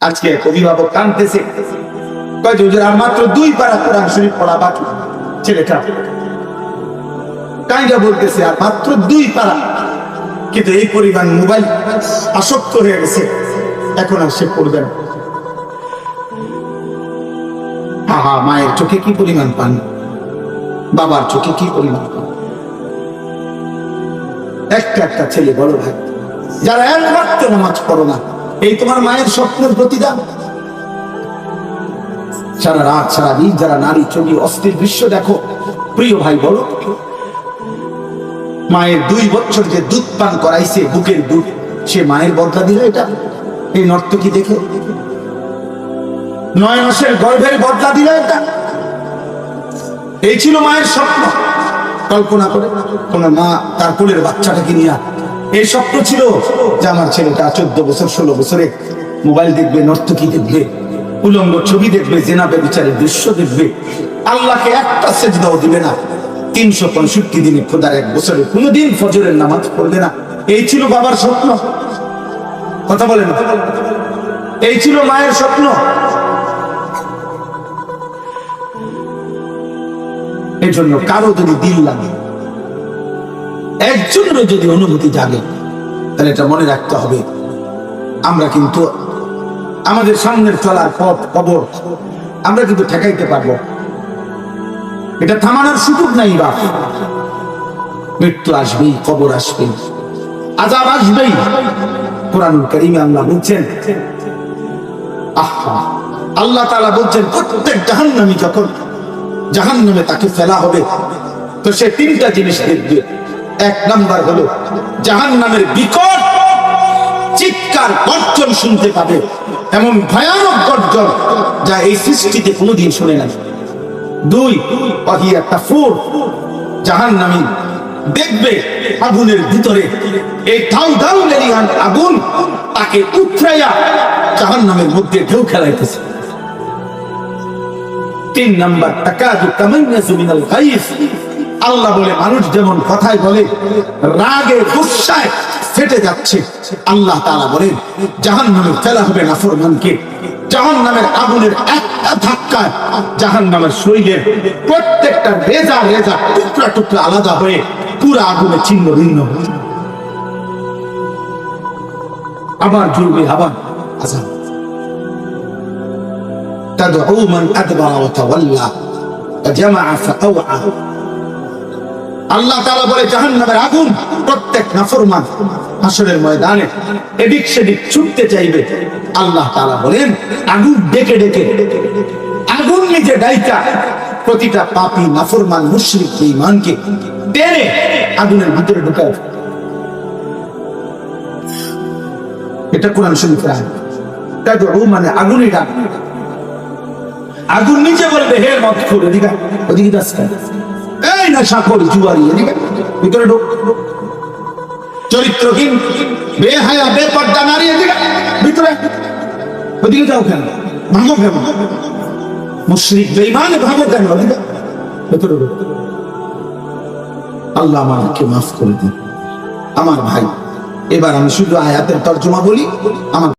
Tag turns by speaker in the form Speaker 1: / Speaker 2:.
Speaker 1: আজকে এক অভিভাবক কাঁদতেছে, কয় যে হুজুর আর মাত্র 2 পারা কোরআন শরীফ পড়া বাকি। ছেলেটা কাইন্ডা বলতেছে আর মাত্র 2 পারা, কিন্তু এই পরিমাণ মোবাইল আসক্ত হয়ে গেছে, এখন আর সে পড়বে না। আহা, মায়ের চোখে কি পরিমাণ পান, বাবার চোখে কি পরিমাণ পান। একটা একটা ছেলে, বড় ভাই যারা এক ওয়াক্ত নামাজ পড়ো না, এই তোমার মায়ের স্বপ্নের প্রতিদান। সারা রাত সারা দিন যারা নারী ছবি অস্থির দৃশ্য দেখো, প্রিয় ভাই বলো, মায়ের 2 বছর যে দুধ পান করাইছে, বুকের দুধ, সে মায়ের বদলা দিল এটা এই নর্তকী দেখে? 9 মাসের গর্ভের বদলা দিল এটা? এই ছিল মায়ের স্বপ্ন। কল্পনা করে কোন মা তার কোলের বাচ্চাটাকে নিয়ে, এই স্বপ্ন ছিল যে আমার ছেলেটা 14 বছর 16 বছরে মোবাইল দেখবে, নর্তকী দেখবে, উলঙ্গ ছবি দেখবে, জেনা ব্যভিচারের দৃশ্য দেখবে, আল্লাহকে একটা সেজদাও দিবে না, 365 দিনে খোদার 1 বছরে কোনোদিন ফজরের নামাজ পড়বে না। এই ছিল বাবার স্বপ্ন। কথা বলেন, এই ছিল মায়ের স্বপ্ন। এই জন্য কারো যদি দিল লাগে, একজনেরও যদি অনুভূতি জাগে, তাহলে এটা মনে রাখতে হবে, আমরা কিন্তু আমাদের সামনের চলার পথ কবর আমরা কিন্তু ঠেকাইতে পারবো, এটা থামানোর সুযোগ নাই। বাপ, মৃত্যু আসবেই, কবর আসবেই, আযাব আসবেই। কোরআনুল কারীমে আল্লাহ বলছেন, আল্লাহ তাআলা বলছেন, প্রত্যেক জাহান্নামী যখন জাহান্নামে তাকে ফেলা হবে, তো সে 3টা জিনিস দেখবে। 1 নাম্বার হলো জাহান্নামের বিকট চিৎকার, গর্জন শুনতে পাবে, এমন ভয়ানক গর্জন যা এই সৃষ্টিতে কোনোদিন শুনে নাই। 2, ওয়াহিয়া তাফুর, জাহান্নামী দেখবে আগুনের ভিতরে এই ধাউ ধাউ লেলিহান আগুন তাকে উৎরাইয়া জাহান্নামের মধ্যে ঢেউ খেলাইতেছে। 3 নাম্বার, তাকাদু তামাইয়াজু মিনাল গায়জ, আল্লাহ বলে মানুষ যেমন কথায় বলে রাগে গুসায় ফেটে যাচ্ছে, আল্লাহ তাআলা বলেন জাহান্নামে ফেলা হবে নাফরমানকে। জাহান্নামের আগুনের একটা ধাক্কায় জাহান্নামের শরীরের প্রত্যেকটা রেজা রেজা টুকরা টুকরা আলাদা হয়ে পুরো আগুনে ছিন্ন ভিন্ন হবে। আবার জ্বলবে, আবার আযাব। তাদউ মান আদবারা ওয়া তাওয়াল্লা ওয়া জামাআ ফাআওয়া। আল্লাহ তাআলা বলে জাহান্নামের আগুন প্রত্যেক নাফরমান হাসরের ময়দানে এদিক সেদিক ছুটতে চাইবে। আল্লাহ তাআলা বলেন আগুন ডেকে ডেকে, আগুন নিজে ডাইকা প্রতিটা পাপী নাফরমান মুশরিক বেঈমানকে টেনে আগুনের ভিতরে ঢুকায়। এটা কোরআন শরীফের আয়াত। তাদউ মানে আগুনই ডাক, আগুন নিজে বলবে হে মদখুর, এদিকে ওদিকে যাচ্ছে, এই না সাকর জুয়ারি, এদিকে ভিতরে ঢোক, চরিত্রহীন বেহায়া বেপর্দা নারী, এদিকে ভিতরে, ওদিকে যাও কেন, ভাঙো কেন, মুশরিক বেঈমান ভাঙো কেন, ওদিকে ভিতরে ঢোক। আল্লাহ আমাকে মাফ করে দিন। আমার ভাই, এবার আমি শুধু আয়াতের তর্জমা বলি। আমার